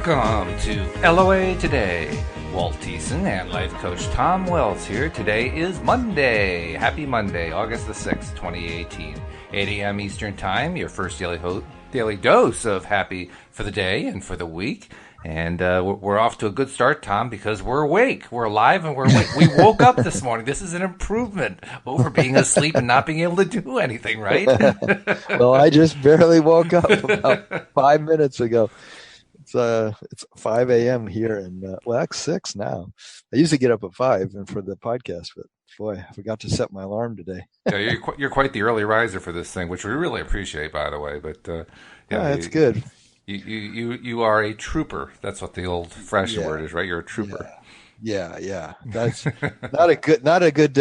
Welcome to LOA Today. Walt Thiessen and life coach Tom Wells here. Today is Monday. Happy Monday, August the 6th, 2018. 8 a.m. Eastern Time, your first daily dose of happy for the day and for the week. And we're off to a good start, Tom, because we're awake. We're alive and we're awake. We woke up this morning. This is an improvement over being asleep and not being able to do anything, right? Well, I just barely woke up about 5 minutes ago. It's 5 a.m. here, and well, that's 6 now. I used to get up at 5 and for the podcast, but boy, I forgot to set my alarm today. Yeah, you're quite the early riser for this thing, which we really appreciate, by the way. But yeah, it's good. You are a trooper. That's what the old French word is, right? You're a trooper. Yeah. That's not a good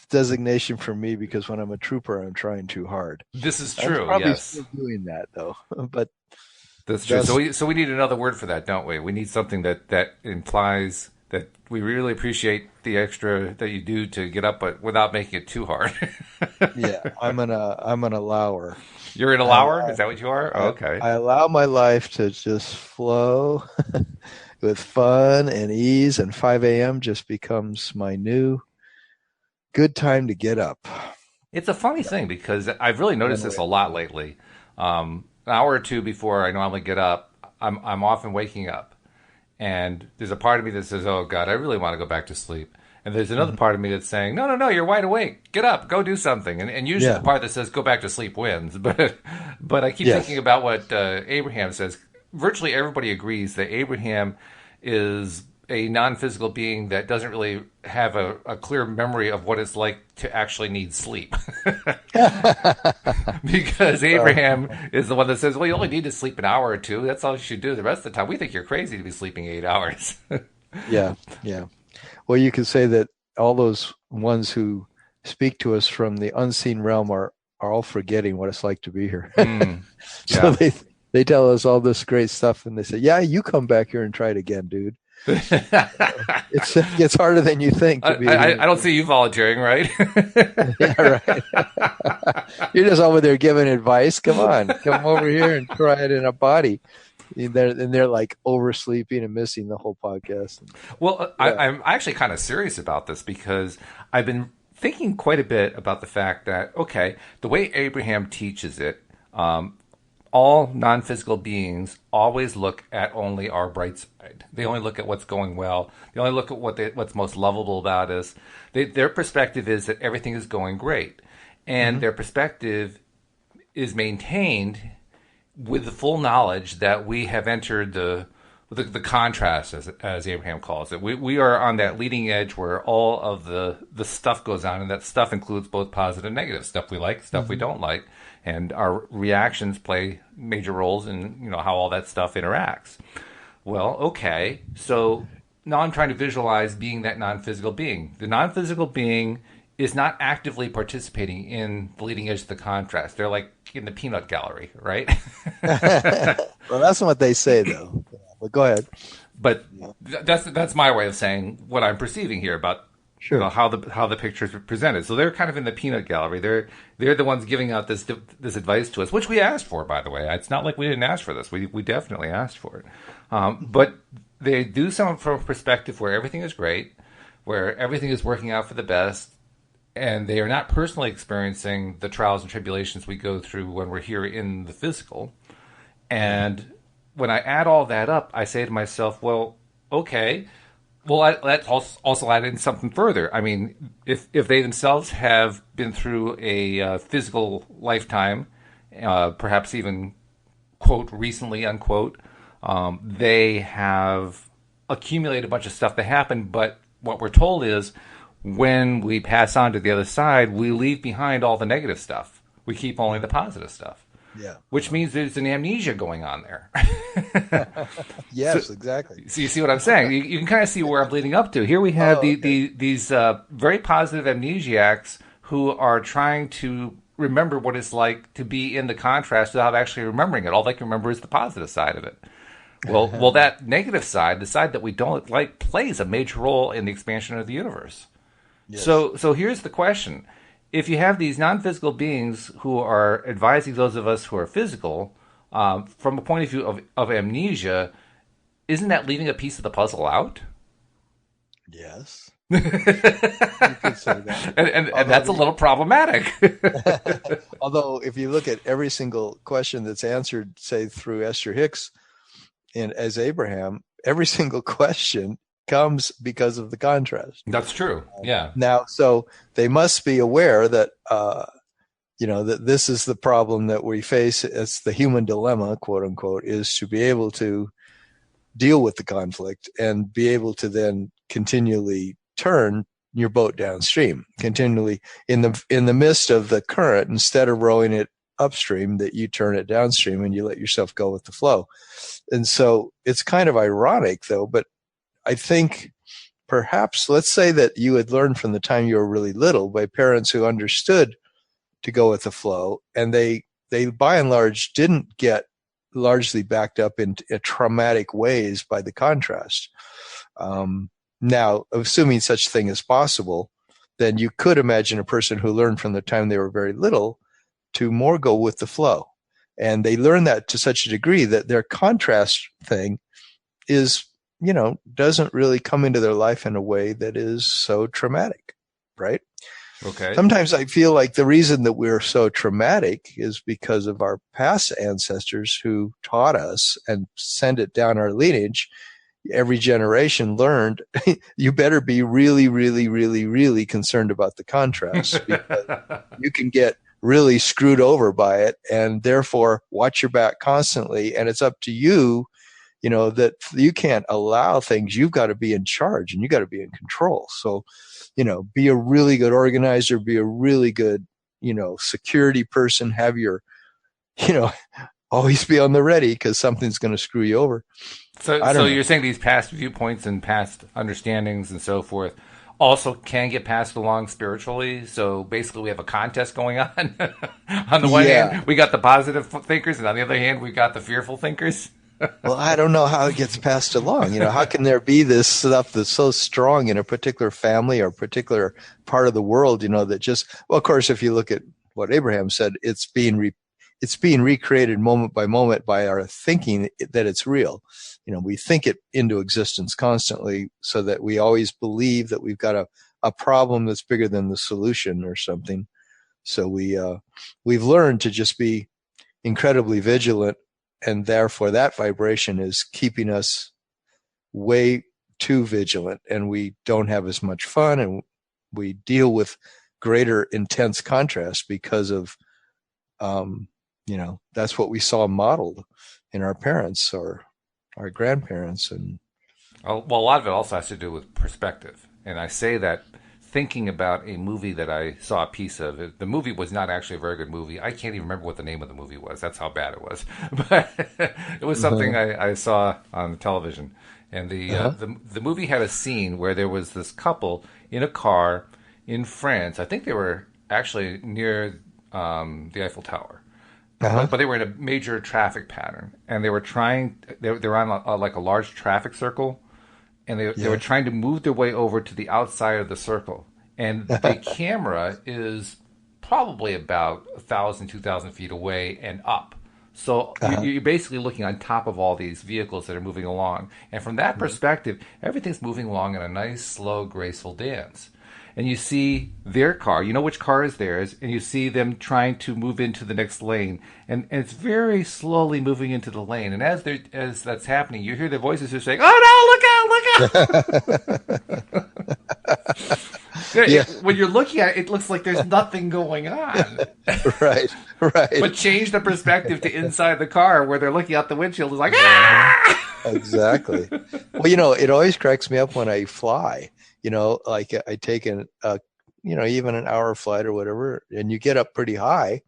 designation for me, because when I'm a trooper, I'm trying too hard. This is true. I'm probably yes, still doing that though, but. That's true. So we need another word for that, don't we? We need something that implies that we really appreciate the extra that you do to get up, but without making it too hard. Yeah, I'm an allower. You're an allower? Is that what you are? Oh, okay. I allow my life to just flow with fun and ease, and 5 a.m. just becomes my new good time to get up. It's a funny thing, because I've really noticed this a lot lately. An hour or two before I normally get up, I'm often waking up. And there's a part of me that says, oh, God, I really want to go back to sleep. And there's another part of me that's saying, no, you're wide awake. Get up, go do something. And usually the part that says go back to sleep wins. But I keep thinking about what Abraham says. Virtually everybody agrees that Abraham is a non-physical being that doesn't really have a clear memory of what it's like to actually need sleep. Because Abraham is the one that says, well, you only need to sleep an hour or two. That's all you should do the rest of the time. We think you're crazy to be sleeping 8 hours. Yeah. Well, you could say that all those ones who speak to us from the unseen realm are all forgetting what it's like to be here. So they tell us all this great stuff, and they say, yeah, you come back here and try it again, dude. It's harder than you think to be. I don't see you volunteering, right? Yeah, right. You're just over there giving advice. Come over here and try it in a body. And they're like oversleeping and missing the whole podcast. Well, I'm actually kind of serious about this, because I've been thinking quite a bit about the fact that, okay, the way Abraham teaches it, all non-physical beings always look at only our bright side. They only look at what's going well. They only look at what's most lovable about us. Their perspective is that everything is going great. And their perspective is maintained with the full knowledge that we have entered the contrast, as Abraham calls it. We are on that leading edge where all of the stuff goes on, and that stuff includes both positive and negative, stuff we like, stuff we don't like. And our reactions play major roles in, how all that stuff interacts. Well, okay, so now I'm trying to visualize being that non-physical being. The non-physical being is not actively participating in the leading edge of the contrast. They're like in the peanut gallery, right? Well, that's not what they say, though. But go ahead. But that's my way of saying what I'm perceiving here about how the picture is presented. So they're kind of in the peanut gallery. They're the ones giving out this advice to us, which we asked for, by the way. It's not like we didn't ask for this. We definitely asked for it. But they do so from a perspective where everything is great, where everything is working out for the best, and they are not personally experiencing the trials and tribulations we go through when we're here in the physical. And when I add all that up, I say to myself, well, okay, well, let's also add in something further. I mean, if they themselves have been through a physical lifetime, perhaps even, quote, recently, unquote, they have accumulated a bunch of stuff that happened, but what we're told is when we pass on to the other side, we leave behind all the negative stuff. We keep only the positive stuff. Yeah. Which means there's an amnesia going on there. Yes, exactly. So you see what I'm saying? You can kind of see where I'm leading up to. Here we have these very positive amnesiacs who are trying to remember what it's like to be in the contrast without actually remembering it. All they can remember is the positive side of it. Well, that negative side, the side that we don't like, plays a major role in the expansion of the universe. Yes. So here's the question. If you have these non-physical beings who are advising those of us who are physical, from a point of view of amnesia, isn't that leaving a piece of the puzzle out? Yes. You could say that. And that's a little problematic. Although if you look at every single question that's answered, say through Esther Hicks and as Abraham, every single question comes because of the contrast. That's true. Yeah. Now, so they must be aware that, that this is the problem that we face. It's the human dilemma, quote unquote, is to be able to deal with the conflict and be able to then continually turn your boat downstream, continually in the midst of the current, instead of rowing it upstream, that you turn it downstream and you let yourself go with the flow. And so it's kind of ironic though, but I think perhaps, let's say that you had learned from the time you were really little by parents who understood to go with the flow, and they by and large didn't get largely backed up in traumatic ways by the contrast. Now, assuming such thing is possible, then you could imagine a person who learned from the time they were very little to more go with the flow. And they learn that to such a degree that their contrast thing is, doesn't really come into their life in a way that is so traumatic, right? Okay. Sometimes I feel like the reason that we're so traumatic is because of our past ancestors who taught us and sent it down our lineage. Every generation learned, you better be really, really, really, really concerned about the contrast because you can get really screwed over by it, and therefore watch your back constantly. And it's up to you, that you can't allow things. You've got to be in charge and you got to be in control. So, be a really good organizer, be a really good, security person, have your, always be on the ready because something's going to screw you over. So you're saying these past viewpoints and past understandings and so forth also can get passed along spiritually. So basically we have a contest going on. On the one hand, we got the positive thinkers, and on the other hand, we've got the fearful thinkers. Well, I don't know how it gets passed along. How can there be this stuff that's so strong in a particular family or a particular part of the world, that just, well, of course, if you look at what Abraham said, it's being recreated moment by moment by our thinking that it's real. We think it into existence constantly so that we always believe that we've got a problem that's bigger than the solution or something. So we've learned to just be incredibly vigilant, and therefore that vibration is keeping us way too vigilant, and we don't have as much fun, and we deal with greater intense contrast because of, that's what we saw modeled in our parents or our grandparents. And well, a lot of it also has to do with perspective. And I say that thinking about a movie that I saw a piece of. The movie was not actually a very good movie. I can't even remember what the name of the movie was. That's how bad it was. But it was something I saw on television. And the movie had a scene where there was this couple in a car in France. I think they were actually near the Eiffel Tower. But they were in a major traffic pattern, and they were on like a large traffic circle, and they were trying to move their way over to the outside of the circle. And the camera is probably about 1,000, 2,000 feet away and up. So you're basically looking on top of all these vehicles that are moving along. And from that perspective, everything's moving along in a nice, slow, graceful dance. And you see their car, you know which car is theirs, and you see them trying to move into the next lane. And it's very slowly moving into the lane. And as that's happening, you hear their voices just saying, "Oh no, look out, look out!" When you're looking at it, it looks like there's nothing going on. Right. But change the perspective to inside the car where they're looking out the windshield. It's like, ah! Exactly. Well, it always cracks me up when I fly. Like I take even an hour flight or whatever, and you get up pretty high.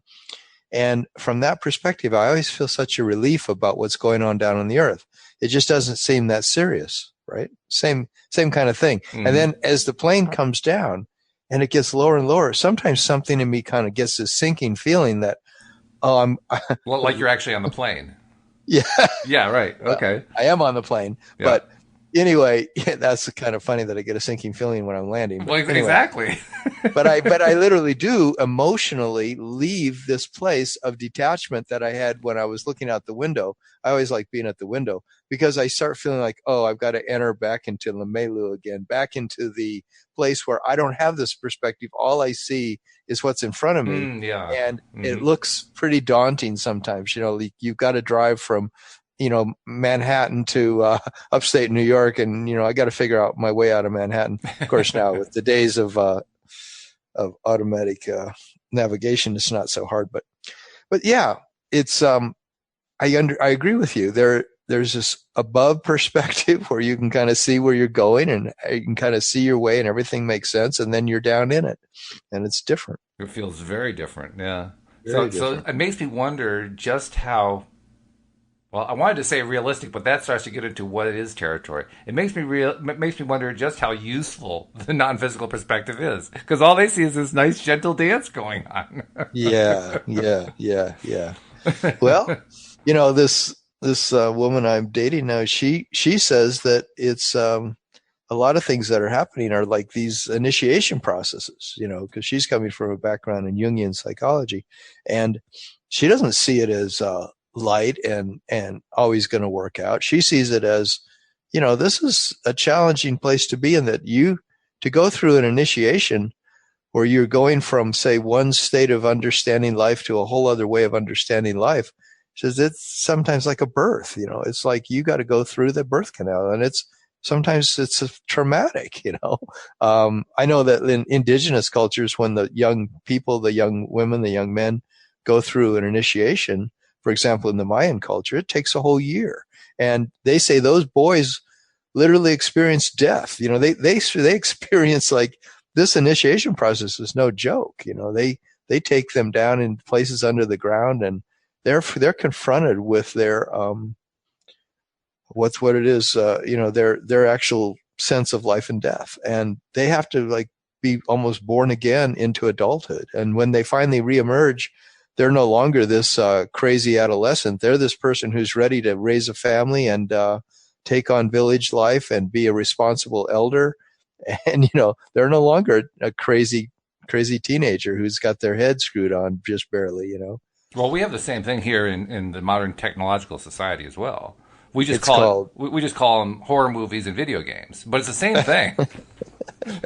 And from that perspective, I always feel such a relief about what's going on down on the earth. It just doesn't seem that serious, right? Same kind of thing. Mm-hmm. And then as the plane comes down and it gets lower and lower, sometimes something in me kind of gets this sinking feeling that, well, like you're actually on the plane. Yeah. Yeah, right. Okay. I am on the plane, but anyway, that's kind of funny that I get a sinking feeling when I'm landing. Well, anyway, exactly. but I literally do emotionally leave this place of detachment that I had when I was looking out the window. I always like being at the window because I start feeling like, oh, I've got to enter back into the Melu again, back into the place where I don't have this perspective. All I see is what's in front of me. Yeah. And it looks pretty daunting sometimes. You've got to drive from, Manhattan to upstate New York. And, I got to figure out my way out of Manhattan. Of course, now with the days of automatic navigation, it's not so hard. But yeah, it's I agree with you. There's this above perspective where you can kind of see where you're going and you can kind of see your way and everything makes sense, and then you're down in it, and it's different. It feels very different. Yeah. Very different. So it makes me wonder just how. Well, I wanted to say realistic, but that starts to get into what it is territory. It makes me wonder just how useful the non-physical perspective is, because all they see is this nice, gentle dance going on. Yeah. Well, this woman I'm dating now, she says that it's a lot of things that are happening are like these initiation processes, because she's coming from a background in Jungian psychology, and she doesn't see it as light and always going to work out. She sees it as, this is a challenging place to be in, that to go through an initiation where you're going from, say, one state of understanding life to a whole other way of understanding life. She says it's sometimes like a birth, it's like you got to go through the birth canal, and sometimes it's traumatic, I know that in indigenous cultures, when the young people, the young women, the young men go through an initiation, for example, in the Mayan culture, it takes a whole year. And they say those boys literally experience death. They experience, like, this initiation process is no joke. They take them down in places under the ground, and they're confronted with their what it is, their actual sense of life and death, and they have to, like, be almost born again into adulthood. And when they finally reemerge, they're no longer this crazy adolescent. They're this person who's ready to raise a family and take on village life and be a responsible elder. And, they're no longer a crazy teenager who's got their head screwed on just barely, Well, we have the same thing here in the modern technological society as well. We just call them horror movies and video games, but it's the same thing.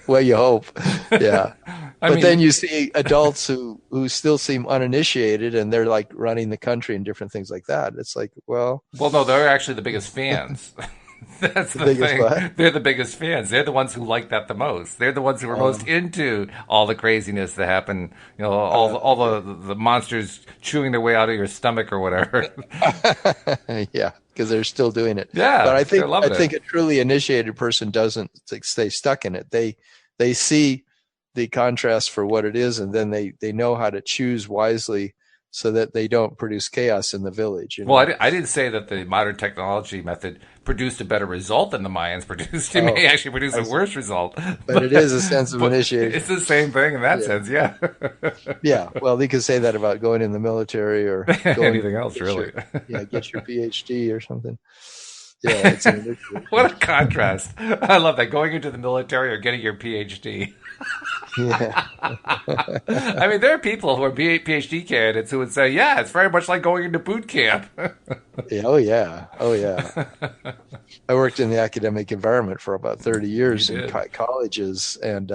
Well, you hope. Yeah. But then you see adults who still seem uninitiated, and they're like running the country and different things like that. It's like, well, no, they're actually the biggest fans. That's the thing. What? They're the biggest fans. They're the ones who like that the most. They're the ones who are most into all the craziness that happen. All the monsters chewing their way out of your stomach or whatever. Yeah, because they're still doing it. Yeah, but I think a truly initiated person doesn't stay stuck in it. They see the contrast for what it is, and then they know how to choose wisely so that they don't produce chaos in the village. Well, I didn't say that the modern technology method produced a better result than the Mayans produced. It may actually produce a worse result. But it is a sense of initiation. It's the same thing in that sense, yeah. Yeah, well, you could say that about going in the military or anything else, really. Get your PhD or something. Yeah, it's an initiative. What a contrast. I love that, going into the military or getting your PhD. Yeah. I mean, there are people who are PhD candidates who would say, yeah, it's very much like going into boot camp. Oh, yeah. I worked in the academic environment for about 30 years in colleges, and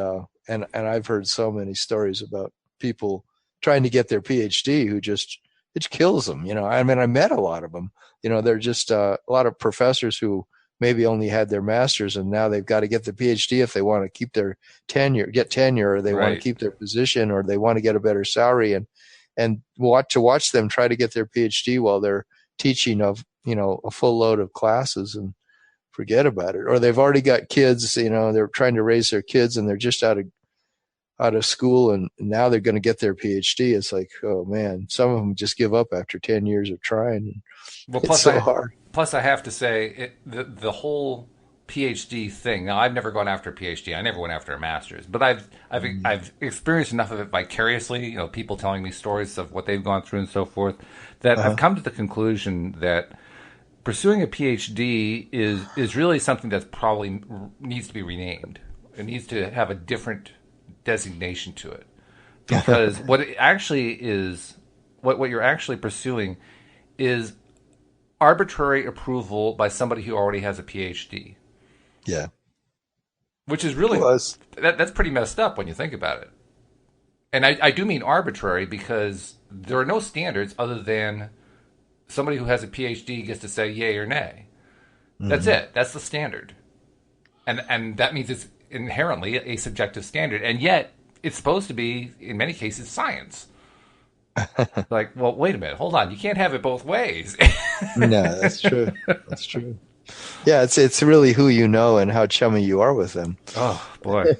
I've heard so many stories about people trying to get their PhD who just, it kills them. I met a lot of them. They're just a lot of professors who maybe only had their master's, and now they've got to get the PhD if they want to keep their tenure, or they want to keep their position, or they want to get a better salary, and watch them try to get their PhD while they're teaching a full load of classes and forget about it. Or they've already got kids, they're trying to raise their kids, and they're just out of school, and now they're going to get their PhD. It's like, oh man, some of them just give up after 10 years of trying. It's so hard. Plus, I have to say, the whole PhD thing. Now, I've never gone after a PhD. I never went after a master's, but I've experienced enough of it vicariously. People telling me stories of what they've gone through and so forth, that I've come to the conclusion that pursuing a PhD is really something that's probably needs to be renamed. It needs to have a different designation to it, because what it actually is, what you're actually pursuing, is arbitrary approval by somebody who already has a PhD. Yeah. Which is really, that's pretty messed up when you think about it. And I do mean arbitrary because there are no standards other than somebody who has a PhD gets to say yay or nay. That's it. That's the standard. And that means it's inherently a subjective standard. And yet, it's supposed to be, in many cases, science. Like, well, wait a minute. Hold on. You can't have it both ways. No, that's true. That's true. Yeah, it's really who you know and how chummy you are with them. Oh, boy.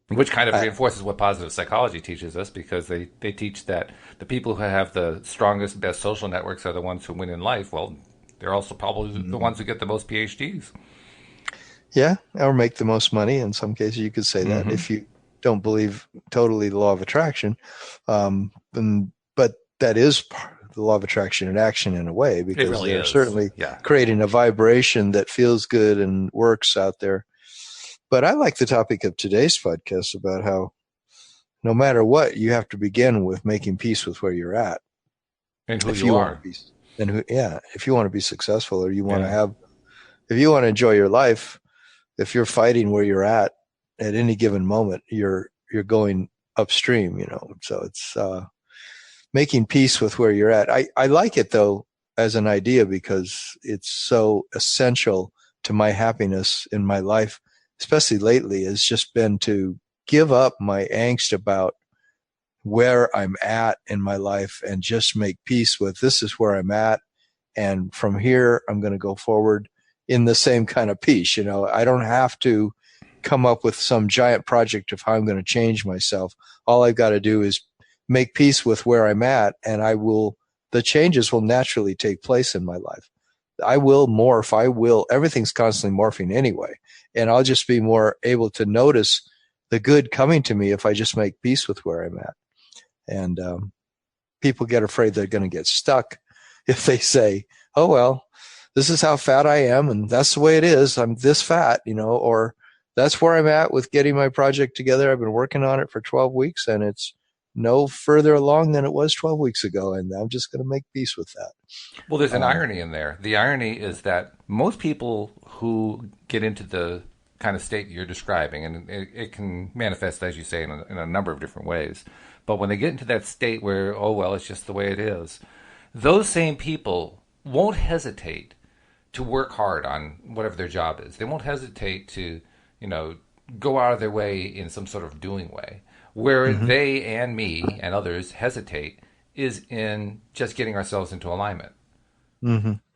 Which kind of reinforces what positive psychology teaches us, because they teach that the people who have the strongest, best social networks are the ones who win in life. Well, they're also probably the ones who get the most PhDs. Yeah, or make the most money. In some cases, you could say that if you don't believe totally the law of attraction. But that is the law of attraction in action in a way, because really they're is. certainly creating a vibration that feels good and works out there. But I like the topic of today's podcast about how no matter what, you have to begin with making peace with where you're at. And who you are. If you want to be successful, or you want to have, if you want to enjoy your life, if you're fighting where you're at any given moment, you're going upstream, so it's making peace with where you're at. I like it though as an idea, because it's so essential to my happiness in my life, especially lately, has just been to give up my angst about where I'm at in my life and just make peace with, this is where I'm at. And from here, I'm going to go forward in the same kind of peace. I don't have to come up with some giant project of how I'm going to change myself. All I've got to do is make peace with where I'm at, and the changes will naturally take place in my life. I will morph. Everything's constantly morphing anyway. And I'll just be more able to notice the good coming to me if I just make peace with where I'm at. And people get afraid they're going to get stuck if they say, oh, well, this is how fat I am, and that's the way it is. I'm this fat, or that's where I'm at with getting my project together. I've been working on it for 12 weeks, and it's no further along than it was 12 weeks ago, and I'm just going to make peace with that. Well, there's an irony in there. The irony is that most people who get into the kind of state you're describing, and it can manifest, as you say, in a number of different ways, but when they get into that state where, oh, well, it's just the way it is, those same people won't hesitate to work hard on whatever their job is. They won't hesitate to, go out of their way in some sort of doing way. Where they and me and others hesitate is in just getting ourselves into alignment.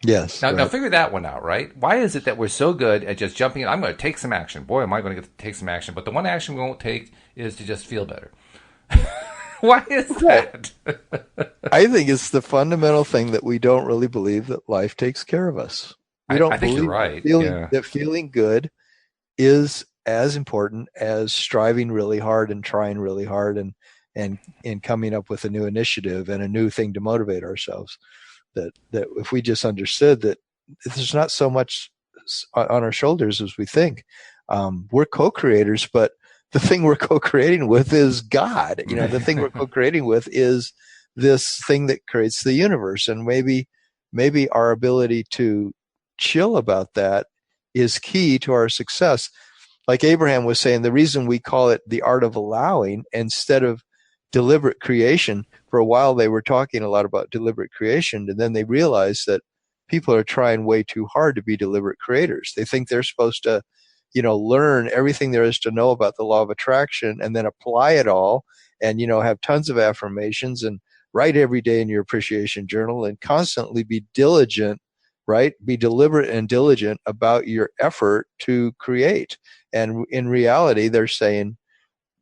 Yes. Now figure that one out, right? Why is it that we're so good at just jumping in? I'm going to take some action. Boy, am I going to get to take some action. But the one action we won't take is to just feel better. Why is that? I think it's the fundamental thing that we don't really believe that life takes care of us. We don't I think believe you're right. that feeling good is as important as striving really hard and trying really hard and coming up with a new initiative and a new thing to motivate ourselves. That if we just understood that there's not so much on our shoulders as we think. We're co-creators, but the thing we're co-creating with is God. The thing we're co-creating with is this thing that creates the universe. And maybe our ability to chill about that is key to our success. Like Abraham was saying, the reason we call it the art of allowing instead of deliberate creation, for a while they were talking a lot about deliberate creation, and then they realized that people are trying way too hard to be deliberate creators. They think they're supposed to, learn everything there is to know about the law of attraction and then apply it all and, have tons of affirmations and write every day in your appreciation journal and constantly be diligent, right? Be deliberate and diligent about your effort to create. And in reality, they're saying,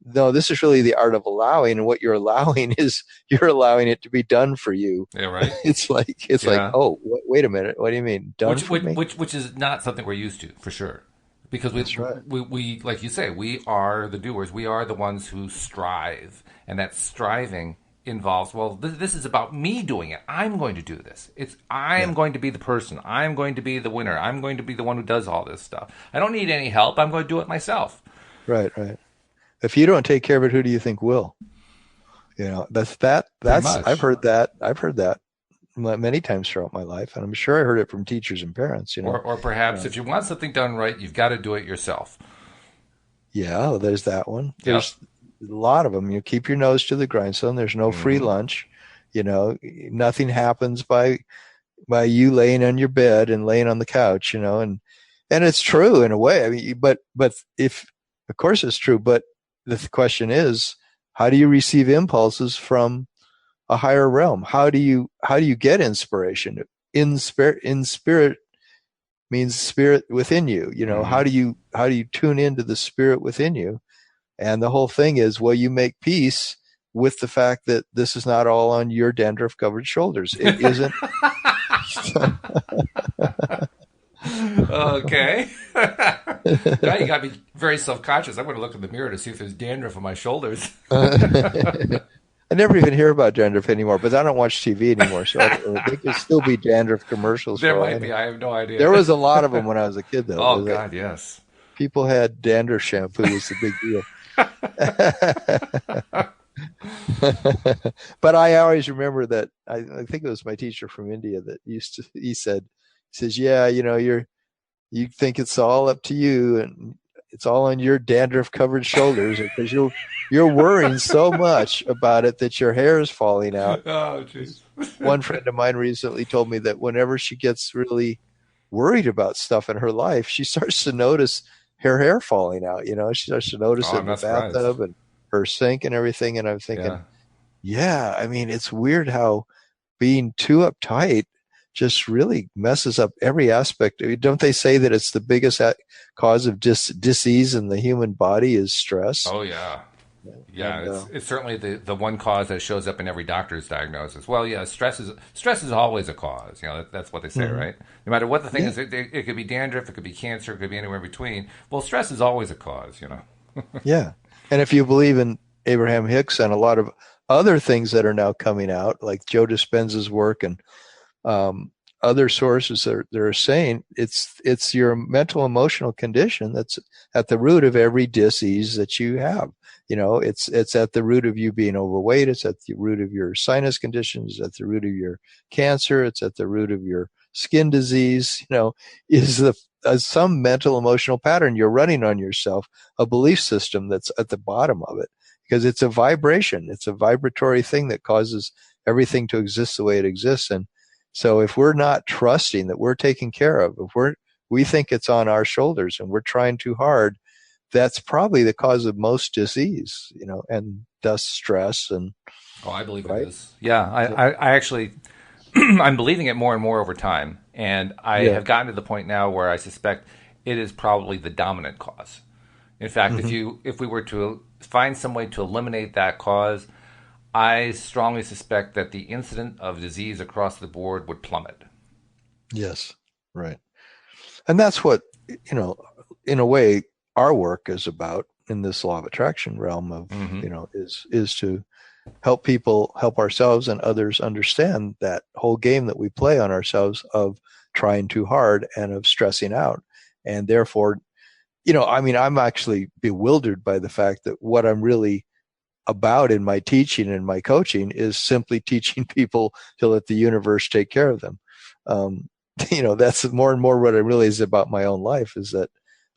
no, this is really the art of allowing. And what you're allowing is you're allowing it to be done for you. Yeah, right. It's like, oh, wait a minute. What do you mean? Done for me? Which is not something we're used to, for sure. Because we, like you say, we are the doers. We are the ones who strive. And that striving involves, well, this is about me doing it. I'm going to do this. I'm going to be the person. I'm going to be the winner. I'm going to be the one who does all this stuff. I don't need any help. I'm going to do it myself. Right. If you don't take care of it, who do you think will? That's I've heard that many times throughout my life, and I'm sure I heard it from teachers and parents. Or perhaps if you want something done right, you've got to do it yourself. Yeah, there's that one. Yep. There's a lot of them. You keep your nose to the grindstone. There's no free Mm-hmm. lunch. Nothing happens by you laying on your bed and laying on the couch. And it's true in a way. I mean, but if of course it's true, but the question is, how do you receive impulses from a higher realm? How do you get inspiration? In spirit means spirit within you. Mm-hmm. How do you tune into the spirit within you? And the whole thing is, well, you make peace with the fact that this is not all on your dandruff covered shoulders. It isn't. Okay. Now you got me very self-conscious. I'm going to look in the mirror to see if there's dandruff on my shoulders. I never even hear about dandruff anymore, but I don't watch TV anymore, so there could still be dandruff commercials. There might be. I have no idea. There was a lot of them when I was a kid, though. Oh, God, yes. People had dandruff shampoo was the big deal. But I always remember that I think it was my teacher from India that he says, yeah, you think it's all up to you and it's all on your dandruff covered shoulders because you're worrying so much about it that your hair is falling out. Oh, jeez. One friend of mine recently told me that whenever she gets really worried about stuff in her life, she starts to notice her hair falling out. She starts to notice it in the bathtub and her sink and everything. And I'm thinking, yeah, I mean, it's weird how being too uptight just really messes up every aspect. Don't they say that it's the biggest cause of disease in the human body is stress? Oh, yeah. Yeah, it's certainly the one cause that shows up in every doctor's diagnosis. Well, yeah, stress is always a cause. That's what they say, mm-hmm. right? No matter what the thing is, it could be dandruff, it could be cancer, it could be anywhere in between. Well, stress is always a cause, Yeah, and if you believe in Abraham Hicks and a lot of other things that are now coming out, like Joe Dispenza's work and other sources that are saying it's your mental emotional condition that's at the root of every disease that you have. It's at the root of you being overweight. It's at the root of your sinus conditions. It's at the root of your cancer. It's at the root of your skin disease. Is some mental emotional pattern you're running on yourself, a belief system that's at the bottom of it, because it's a vibration. It's a vibratory thing that causes everything to exist the way it exists. And so if we're not trusting that we're taken care of, if we think it's on our shoulders and we're trying too hard, that's probably the cause of most disease, and thus stress. And I believe it is. Yeah, I actually, I'm believing it more and more over time, and I have gotten to the point now where I suspect it is probably the dominant cause. In fact, mm-hmm. if we were to find some way to eliminate that cause, I strongly suspect that the incidence of disease across the board would plummet. Yes, right, and that's what in a way, our work is about in this law of attraction realm of, mm-hmm. Is to help ourselves and others understand that whole game that we play on ourselves of trying too hard and of stressing out. And therefore, I'm actually bewildered by the fact that what I'm really about in my teaching and my coaching is simply teaching people to let the universe take care of them. That's more and more what I realize about my own life is that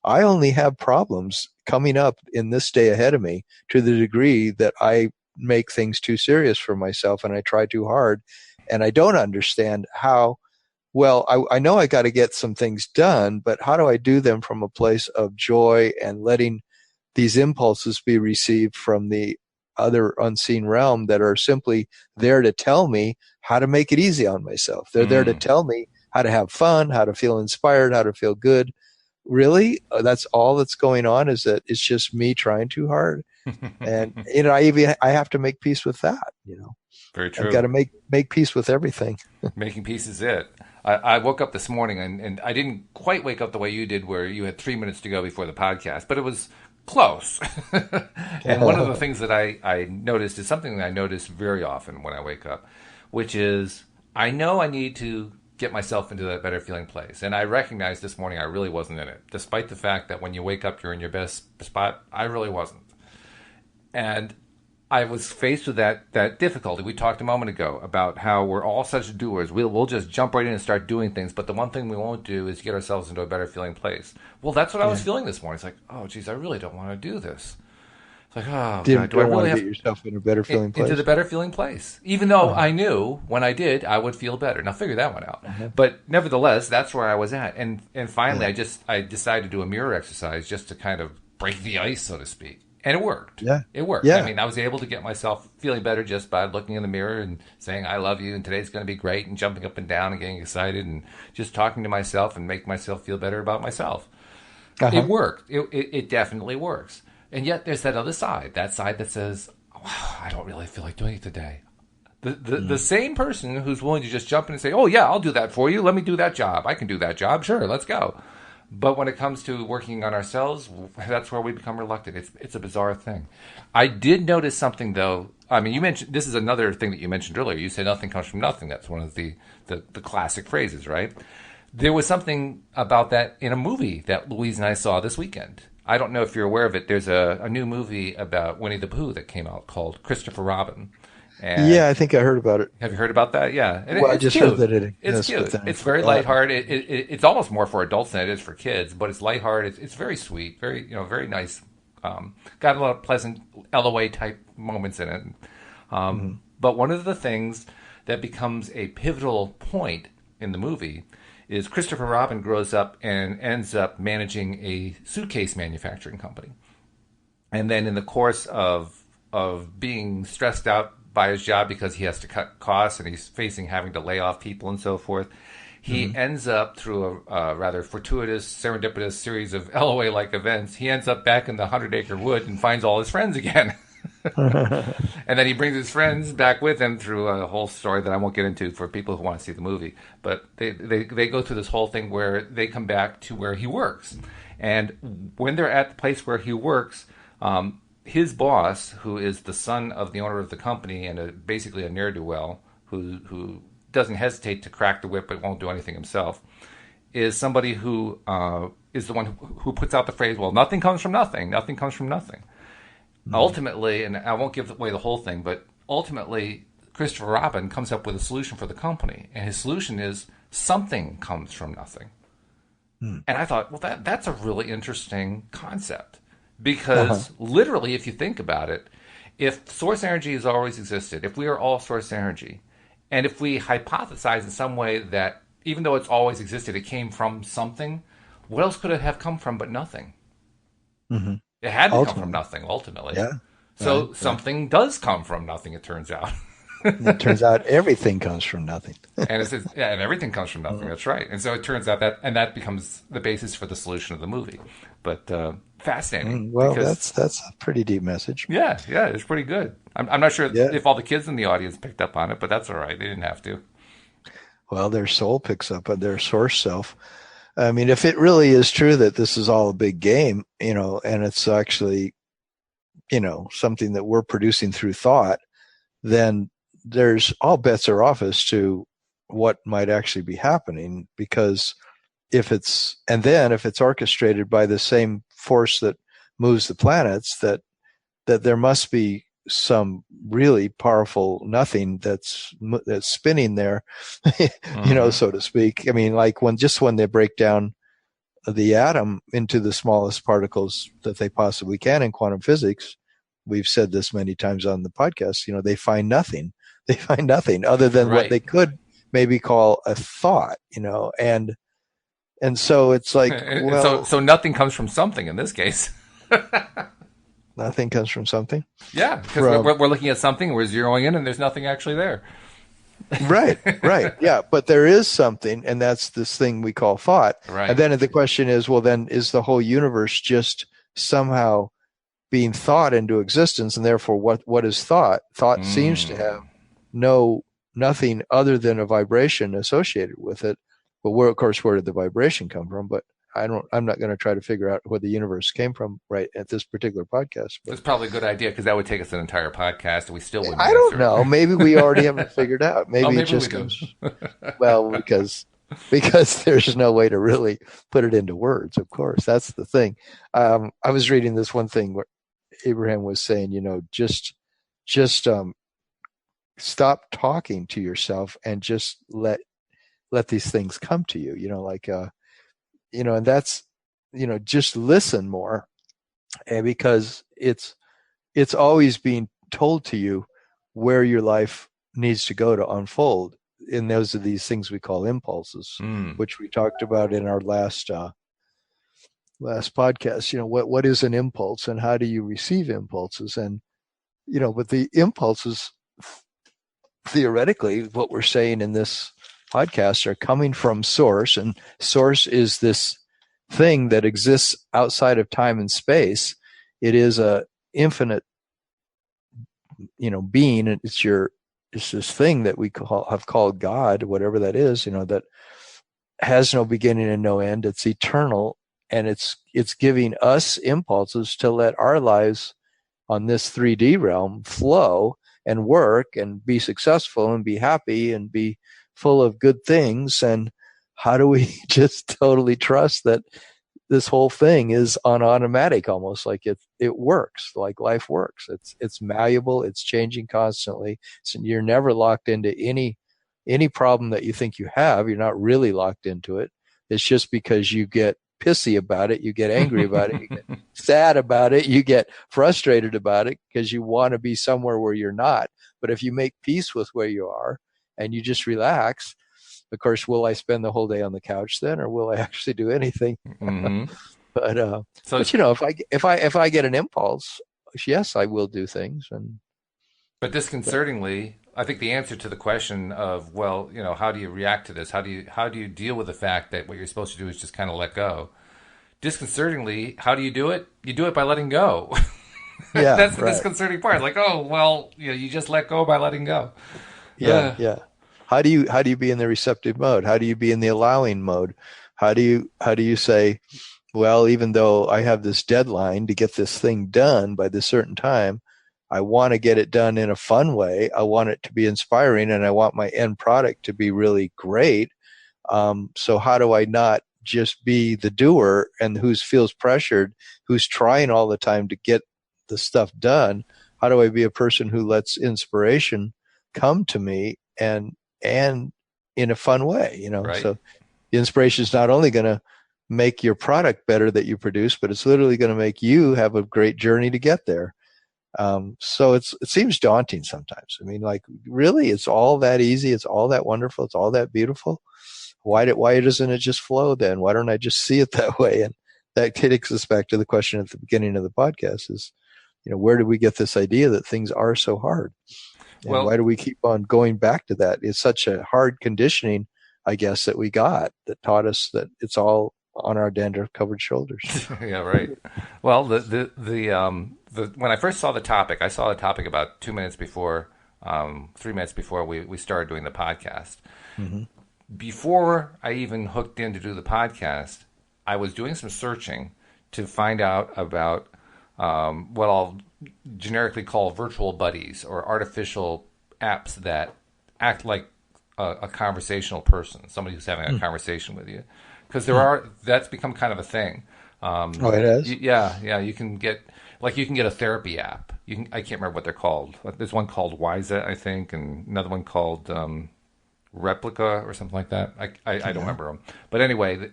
I only have problems coming up in this day ahead of me to the degree that I make things too serious for myself and I try too hard. And I don't understand how, I know I got to get some things done, but how do I do them from a place of joy and letting these impulses be received from the other unseen realm that are simply there to tell me how to make it easy on myself. They're there to tell me how to have fun, how to feel inspired, how to feel good. Really, that's all that's going on, is that it's just me trying too hard. And I have to make peace with that. Very true. I've got to make peace with everything. Making peace is it. I woke up this morning and I didn't quite wake up the way you did, where you had 3 minutes to go before the podcast, but it was close. And one of the things that I noticed is something that I notice very often when I wake up, which is I know I need to get myself into that better feeling place. And I recognized this morning I really wasn't in it, despite the fact that when you wake up, you're in your best spot. I really wasn't. And I was faced with that difficulty. We talked a moment ago about how we're all such doers. We'll just jump right in and start doing things, but the one thing we won't do is get ourselves into a better feeling place. Well, that's what I was feeling this morning. It's like, oh, geez, I really don't want to do this. It's like, oh, God, do I really have to get yourself in a better feeling place? Into the better feeling place? Even though I knew when I did, I would feel better. Now, figure that one out. But nevertheless, that's where I was at. And finally, I decided to do a mirror exercise just to kind of break the ice, so to speak. And it worked. Yeah. It worked. Yeah. I mean, I was able to get myself feeling better just by looking in the mirror and saying, I love you, and today's going to be great, and jumping up and down and getting excited and just talking to myself and make myself feel better about myself. It worked. It definitely works. And yet there's that other side, that says, wow, I don't really feel like doing it today. The same person who's willing to just jump in and say, oh, yeah, I'll do that for you. Let me do that job. I can do that job. Sure, let's go. But when it comes to working on ourselves, that's where we become reluctant. It's a bizarre thing. I did notice something, though. I mean, you mentioned, this is another thing that you mentioned earlier. You said nothing comes from nothing. That's one of the classic phrases, right? There was something about that in a movie that Louise and I saw this weekend. I don't know if you're aware of it. There's a new movie about Winnie the Pooh that came out called Christopher Robin. And yeah, I think I heard about it. Have you heard about that? Yeah. Well, I just heard that it's cute. It's very lighthearted. It's almost more for adults than it is for kids, but it's lighthearted. It's very sweet, very very nice. Got a lot of pleasant LOA type moments in it. But one of the things that becomes a pivotal point in the movie is Christopher Robin grows up and ends up managing a suitcase manufacturing company. And then in the course of being stressed out by his job because he has to cut costs and he's facing having to lay off people and so forth, he ends up through a rather fortuitous, serendipitous series of LOA-like events, he ends up back in the 100-acre wood and finds all his friends again. And then he brings his friends back with him through a whole story that I won't get into for people who want to see the movie. But they go through this whole thing where they come back to where he works. And when they're at the place where he works, his boss, who is the son of the owner of the company and basically a ne'er-do-well who doesn't hesitate to crack the whip but won't do anything himself, is somebody who is the one who puts out the phrase, well, nothing comes from nothing. Nothing comes from nothing. Ultimately, and I won't give away the whole thing, but ultimately, Christopher Robin comes up with a solution for the company. And his solution is something comes from nothing. And I thought, well, that's a really interesting concept. Because literally, if you think about it, if source energy has always existed, if we are all source energy, and if we hypothesize in some way that even though it's always existed, it came from something, what else could it have come from but nothing? It had to come from nothing, ultimately. Yeah. So something does come from nothing, it turns out. It turns out everything comes from nothing. And everything comes from nothing. That's right. And so it turns out that becomes the basis for the solution of the movie. But fascinating. Well, that's a pretty deep message. Yeah, it's pretty good. I'm not sure if all the kids in the audience picked up on it, but that's all right. They didn't have to. Well, their soul picks up on their source self. I mean, if it really is true that this is all a big game, and it's actually, something that we're producing through thought, then there's all bets are off as to what might actually be happening, because if it's orchestrated by the same force that moves the planets, that there must be some really powerful nothing that's spinning there, so to speak. I mean, like when they break down the atom into the smallest particles that they possibly can in quantum physics, we've said this many times on the podcast, they find nothing. They find nothing other than what they could maybe call a thought, and so it's like, well, so nothing comes from something in this case. Nothing comes from something. Yeah, because we're looking at something, we're zeroing in, and there's nothing actually there. Right. Yeah, but there is something, and that's this thing we call thought. Right. And then the question is, well, then is the whole universe just somehow being thought into existence, and therefore what is thought? Thought seems to have nothing other than a vibration associated with it. But where did the vibration come from? But I'm not going to try to figure out where the universe came from right at this particular podcast. But that's probably a good idea, because that would take us an entire podcast, and we still wouldn't. I don't know. Maybe we already haven't figured out. Maybe it just comes. Well, because there's no way to really put it into words. Of course, that's the thing. I was reading this one thing where Abraham was saying, just just stop talking to yourself and just let these things come to you. And that's, just listen more, and because it's always being told to you where your life needs to go to unfold. And those are these things we call impulses, which we talked about in our last podcast. What is an impulse and how do you receive impulses? And, but the impulses, theoretically, what we're saying in this podcast are coming from source, and source is this thing that exists outside of time and space. It is a infinite, being. It's this thing that we have called God, whatever that is, that has no beginning and no end. It's eternal, and it's giving us impulses to let our lives on this 3D realm flow and work and be successful and be happy and be full of good things. And how do we just totally trust that this whole thing is on automatic, almost like it works, like life works. It's malleable. It's changing constantly. So you're never locked into any problem that you think you have. You're not really locked into it. It's just because you get pissy about it, you get angry about it, you get sad about it, you get frustrated about it because you want to be somewhere where you're not. But if you make peace with where you are and you just relax, of course, will I spend the whole day on the couch then, or will I actually do anything? Mm-hmm. But if I get an impulse, yes, I will do things. But disconcertingly, I think the answer to the question of, well, how do you react to this? How do you deal with the fact that what you're supposed to do is just kind of let go? Disconcertingly, how do you do it? You do it by letting go. Yeah, that's the disconcerting part. Like, oh, well, you just let go by letting go. Yeah. How do you be in the receptive mode? How do you be in the allowing mode? How do you say, well, even though I have this deadline to get this thing done by this certain time, I want to get it done in a fun way. I want it to be inspiring, and I want my end product to be really great. So how do I not just be the doer and who feels pressured, who's trying all the time to get the stuff done? How do I be a person who lets inspiration come to me and in a fun way, Right. So the inspiration is not only going to make your product better that you produce, but it's literally going to make you have a great journey to get there. So it seems daunting sometimes. I mean, like, really, it's all that easy. It's all that wonderful. It's all that beautiful. Why doesn't it just flow then? Why don't I just see it that way? And that takes us back to the question at the beginning of the podcast is, where did we get this idea that things are so hard? And why do we keep on going back to that? It's such a hard conditioning, I guess, that we got that taught us that it's all on our dandruff-covered shoulders. Yeah, right. Well, when I first saw the topic, I saw the topic about 2 minutes before, 3 minutes before we started doing the podcast. Mm-hmm. Before I even hooked in to do the podcast, I was doing some searching to find out about what I'll generically call virtual buddies, or artificial apps that act like a conversational person, somebody who's having a conversation with you. Because that's become kind of a thing. It has? Yeah. You can get a therapy app. I can't remember what they're called. There's one called Wiza, I think, and another one called Replica or something like that. I don't remember them. But anyway,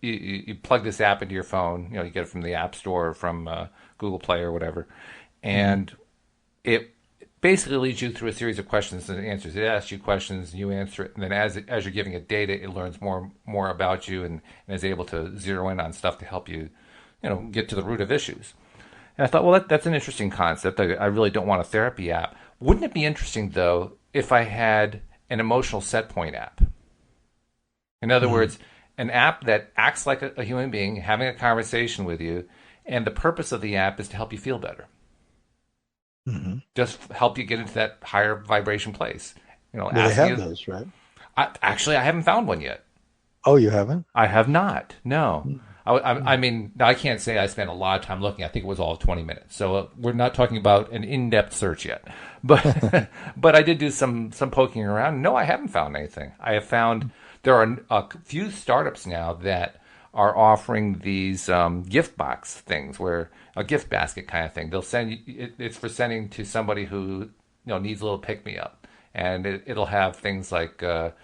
you plug this app into your phone. You get it from the App Store or from Google Play or whatever. And it basically leads you through a series of questions and answers. It asks you questions, and you answer it. And then as you're giving it data, it learns more about you and is able to zero in on stuff to help you, get to the root of issues. And I thought, well, that's an interesting concept. I really don't want a therapy app. Wouldn't it be interesting, though, if I had an emotional set point app? In other words, an app that acts like a human being having a conversation with you, and the purpose of the app is to help you feel better. Mm-hmm. Just help you get into that higher vibration place. They have those, right? Actually, I haven't found one yet. Oh, you haven't? I have not. No. I mean, I can't say I spent a lot of time looking. I think it was all 20 minutes. So we're not talking about an in-depth search yet. But but I did do some poking around. No, I haven't found anything. I have found there are a few startups now that are offering these gift box things, where a gift basket kind of thing. They'll send you, it's for sending to somebody who needs a little pick me up, and it'll have things like like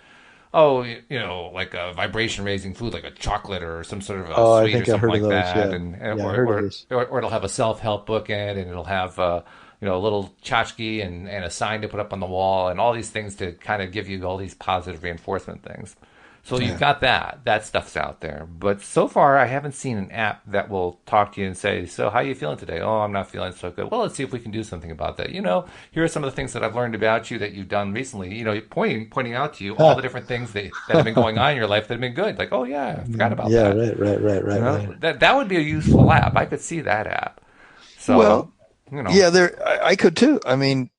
a vibration raising food, like a chocolate or some sort of a I sweet or think I something heard of like those. that, Yeah, and yeah, I heard of this. or it'll have a self help book in it, and it'll have a little tchotchke and a sign to put up on the wall, and all these things to kind of give you all these positive reinforcement things. So you've Yeah. got that stuff's out there. But so far, I haven't seen an app that will talk to you and say, "So how are you feeling today?" "Oh, I'm not feeling so good." "Well, let's see if we can do something about that. Here are some of the things that I've learned about you that you've done recently." Pointing out to you all the different things that have been going on in your life that have been good. Like, "Oh yeah, I forgot about Yeah, that." right. That would be a useful app. I could see that app. So, Well, yeah, I could too. I mean,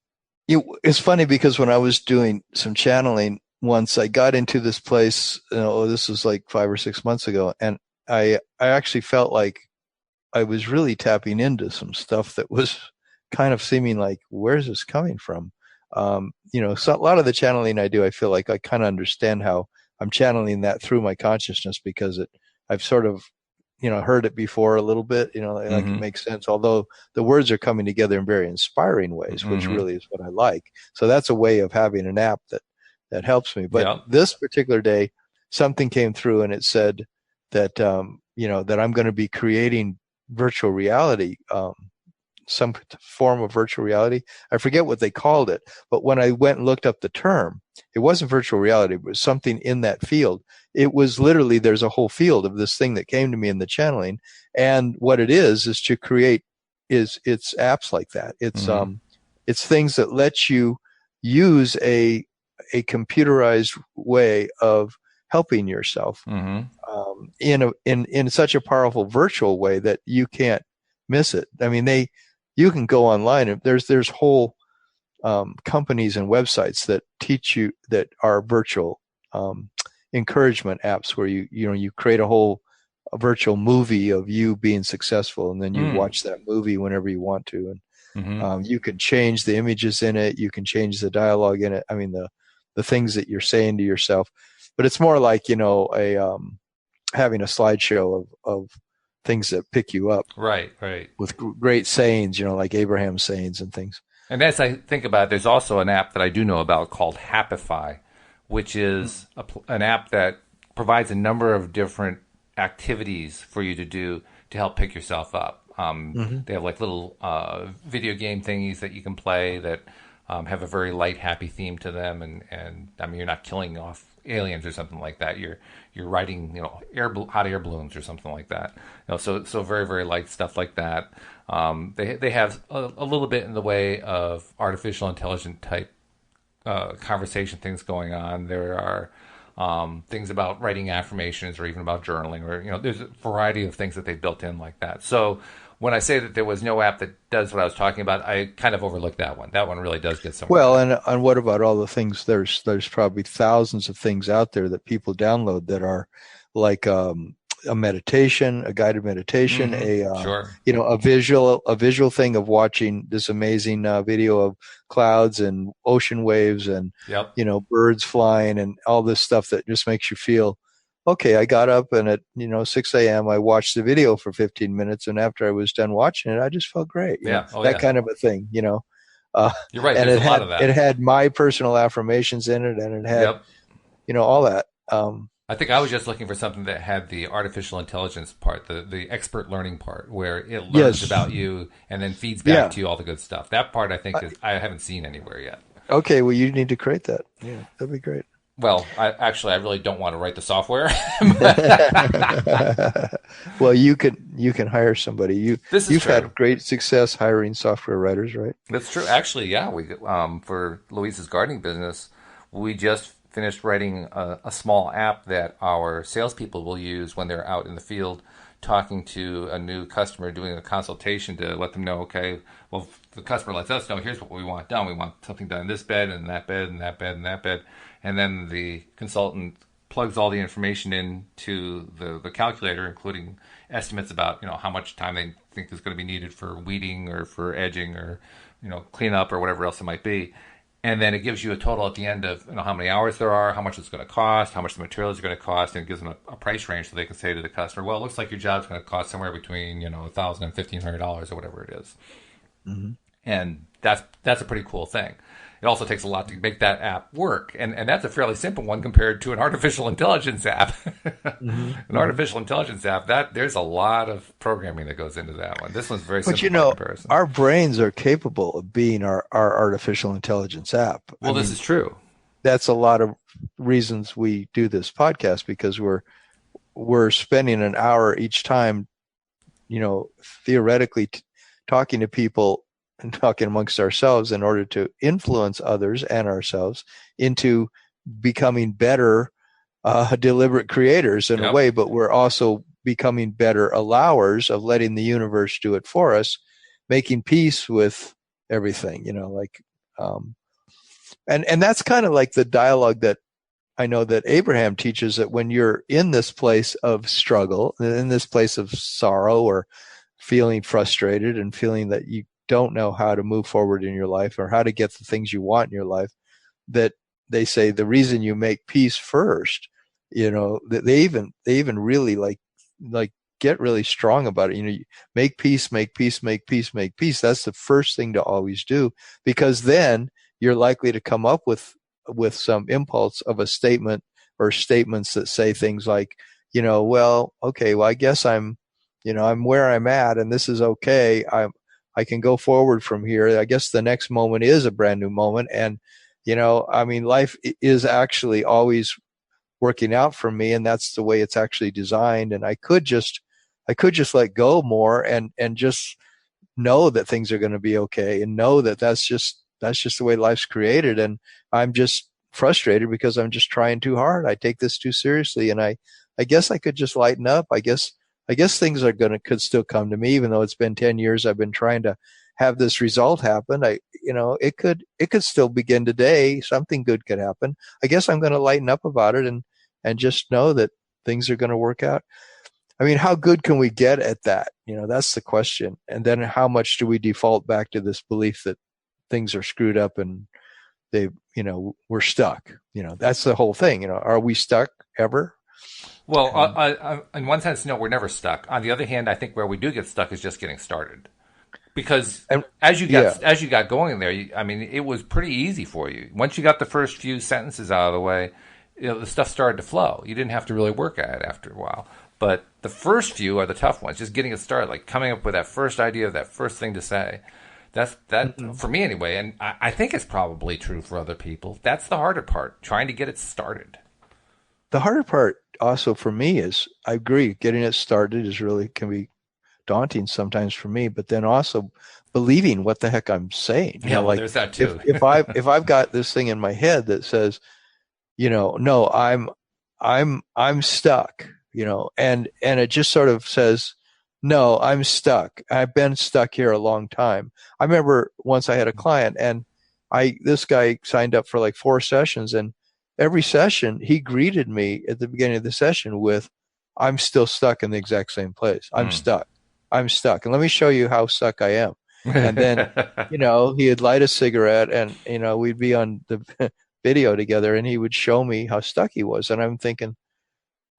it's funny because when I was doing some channeling once, I got into this place. This was like 5 or 6 months ago, and I actually felt like I was really tapping into some stuff that was kind of seeming like, where's this coming from? So a lot of the channeling I do, I feel like I kind of understand how I'm channeling that through my consciousness because I've sort of, heard it before a little bit, like it makes sense. Although the words are coming together in very inspiring ways, which really is what I like. So that's a way of having an app that helps me. But yeah. this particular day, something came through and it said that, that I'm going to be creating virtual reality, some form of virtual reality. I forget what they called it, but when I went and looked up the term, it wasn't virtual reality, it was something in that field. It was literally, there's a whole field of this thing that came to me in the channeling. And what it is to create it's apps like that. It's things that let you use a computerized way of helping yourself in such a powerful virtual way that you can't miss it. I mean, you can go online and there's whole companies and websites that teach you that are virtual encouragement apps where you create a virtual movie of you being successful, and then you watch that movie whenever you want to, and you can change the images in it, you can change the dialogue in it. I mean, the things that you're saying to yourself, but it's more like having a slideshow of things that pick you up, Right. with great sayings, like Abraham's sayings and things. And as I think about it, there's also an app that I do know about called Happify, which is an app that provides a number of different activities for you to do to help pick yourself up. They have like little video game thingies that you can play that have a very light, happy theme to them, and I mean, you're not killing off aliens or something like that. You're riding hot air balloons or something like that. So very, very light stuff like that. They have a little bit in the way of artificial intelligence type conversation things going on. There are things about writing affirmations or even about journaling, or there's a variety of things that they built in like that. So when I say that there was no app that does what I was talking about, I kind of overlooked that one. That one really does get somewhere. Well, and what about all the things? There's probably thousands of things out there that people download that are like a meditation, a guided meditation, Sure. a visual thing of watching this amazing video of clouds and ocean waves and Yep. birds flying and all this stuff that just makes you feel okay. I got up and at 6 a.m. I watched the video for 15 minutes, and after I was done watching it, I just felt great. That kind of a thing. You're right. And There's a lot of that. It had my personal affirmations in it, and it had all that. I think I was just looking for something that had the artificial intelligence part, the expert learning part, where it learns about you and then feeds back to you all the good stuff. That part I think I haven't seen anywhere yet. Okay, well, you need to create that. Yeah, that'd be great. Well, I really don't want to write the software. Well, you can hire somebody. You've had great success hiring software writers, right? That's true. Actually, yeah. We for Louise's gardening business, we just finished writing a small app that our salespeople will use when they're out in the field talking to a new customer, doing a consultation to let them know, okay, well, the customer lets us know, here's what we want done. We want something done in this bed and that bed and that bed and that bed. And then the consultant plugs all the information into the calculator, including estimates about, how much time they think is going to be needed for weeding or for edging or, cleanup or whatever else it might be. And then it gives you a total at the end of how many hours there are, how much it's going to cost, how much the materials are going to cost, and it gives them a price range so they can say to the customer, well, it looks like your job's going to cost somewhere between $1,000 and $1,500 or whatever it is. Mm-hmm. And that's a pretty cool thing. It also takes a lot to make that app work, and that's a fairly simple one compared to an artificial intelligence app. Mm-hmm. An artificial intelligence app, there's a lot of programming that goes into that one. This one's very simple by comparison. Our brains are capable of being our artificial intelligence app. Well, this is true. That's a lot of reasons we do this podcast, because we're spending an hour each time, theoretically talking to people and talking amongst ourselves in order to influence others and ourselves into becoming better deliberate creators in a way, but we're also becoming better allowers of letting the universe do it for us, making peace with everything, and that's kind of like the dialogue that I know that Abraham teaches, that when you're in this place of struggle, in this place of sorrow, or feeling frustrated and feeling that you don't know how to move forward in your life or how to get the things you want in your life, that they say the reason you make peace first, that they even really like get really strong about it. You make peace, make peace, make peace, make peace. That's the first thing to always do, because then you're likely to come up with some impulse of a statement or statements that say things like, well, okay, well, I guess I'm where I'm at and this is okay. I can go forward from here. I guess the next moment is a brand new moment. And, life is actually always working out for me, and that's the way it's actually designed. And I could just let go more and just know that things are going to be okay, and know that that's just the way life's created. And I'm just frustrated because I'm just trying too hard. I take this too seriously. And I guess I could just lighten up. I guess things could still come to me, even though it's been 10 years I've been trying to have this result happen. It could still begin today. Something good could happen. I guess I'm going to lighten up about it and just know that things are going to work out. I mean, how good can we get at that? That's the question. And then how much do we default back to this belief that things are screwed up and we're stuck? That's the whole thing. Are we stuck ever? Well, in one sense, no, we're never stuck. On the other hand, I think where we do get stuck is just getting started. Because as you got going there, it was pretty easy for you. Once you got the first few sentences out of the way, the stuff started to flow. You didn't have to really work at it after a while. But the first few are the tough ones, just getting it started, like coming up with that first idea, that first thing to say. That for me anyway, and I think it's probably true for other people. That's the harder part, trying to get it started. The harder part also for me is, I agree, getting it started can be daunting sometimes for me, but then also believing what the heck I'm saying. There's that too. if I've got this thing in my head that says, no, I'm stuck, and it just sort of says, no, I'm stuck. I've been stuck here a long time. I remember once I had a client, and this guy signed up for like 4 sessions, and every session he greeted me at the beginning of the session with, I'm still stuck in the exact same place. I'm stuck. And let me show you how stuck I am. And then, he'd light a cigarette, and, we'd be on the video together, and he would show me how stuck he was. And I'm thinking,